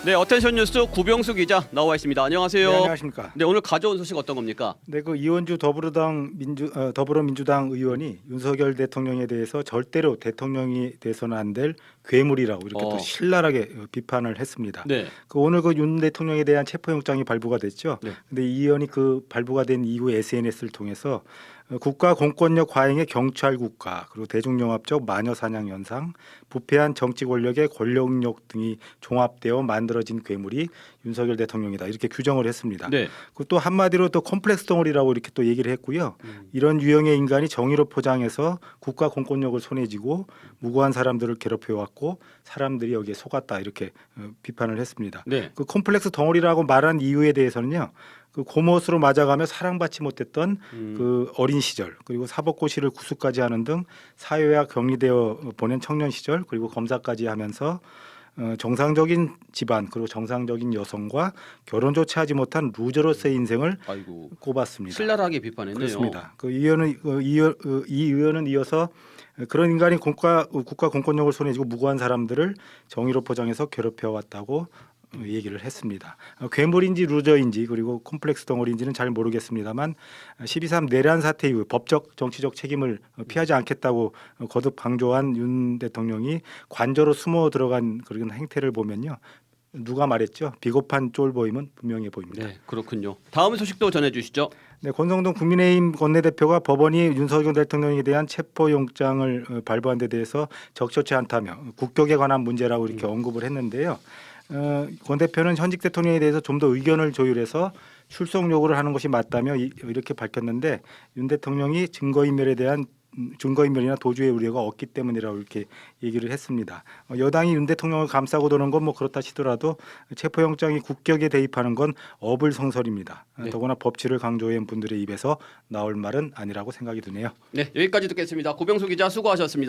네, 어텐션 뉴스 구병수 기자 나와 있습니다. 안녕하세요. 네, 안녕하십니까. 네, 오늘 가져온 소식 어떤 겁니까? 네, 그 이원주 더불어민주당 의원이 윤석열 대통령에 대해서 절대로 대통령이 돼서는 안 될 괴물이라고 이렇게 또 신랄하게 비판을 했습니다. 네. 그 오늘 그 윤 대통령에 대한 체포영장이 발부가 됐죠. 네. 근데 이 의원이 그 발부가 된 이후 SNS를 통해서 국가 공권력 과잉의 경찰 국가, 그리고 대중영합적 마녀 사냥 현상, 부패한 정치 권력의 권력력 등이 종합되어 만들어진 괴물이 윤석열 대통령이다, 이렇게 규정을 했습니다. 네. 또 한마디로 또 컴플렉스 덩어리라고 이렇게 또 얘기를 했고요. 이런 유형의 인간이 정의로 포장해서 국가 공권력을 손에 쥐고 무고한 사람들을 괴롭혀왔고 사람들이 여기에 속았다, 이렇게 비판을 했습니다. 네. 그 컴플렉스 덩어리라고 말한 이유에 대해서는요, 그 고못으로 맞아가며 사랑받지 못했던 그 어린 시절, 그리고 사법고시를 구수까지 하는 등 사회와 격리되어 보낸 청년 시절, 그리고 검사까지 하면서 정상적인 집안, 그리고 정상적인 여성과 결혼조차 하지 못한 루저로서의 인생을 아이고, 꼽았습니다. 신랄하게 비판했네요. 그렇습니다. 이 의원은 이어서 그런 인간이 국가 공권력을 손에 쥐고 무고한 사람들을 정의로 포장해서 괴롭혀왔다고 얘기를 했습니다. 괴물인지 루저인지 그리고 콤플렉스 덩어리인지는 잘 모르겠습니다만 12.3 내란 사태 이후 법적 정치적 책임을 피하지 않겠다고 거듭 강조한 윤 대통령이 관저로 숨어 들어간 그런 행태를 보면요, 누가 말했죠? 비겁한 쫄보임은 분명해 보입니다. 네, 그렇군요. 다음 소식도 전해주시죠. 네, 권성동 국민의힘 원내대표가 법원이 윤석열 대통령에 대한 체포영장을 발부한 데 대해서 적절치 않다며 국격에 관한 문제라고 이렇게 언급을 했는데요. 권 대표는 현직 대통령에 대해서 좀 더 의견을 조율해서 출석 요구를 하는 것이 맞다며 이렇게 밝혔는데, 윤 대통령이 증거인멸이나 도주의 우려가 없기 때문이라고 이렇게 얘기를 했습니다. 여당이 윤 대통령을 감싸고 도는 건 뭐 그렇다 치더라도 체포영장이 국격에 대입하는 건 어불성설입니다. 네. 더구나 법치를 강조한 분들의 입에서 나올 말은 아니라고 생각이 드네요. 네, 여기까지 듣겠습니다. 구병수 기자 수고하셨습니다.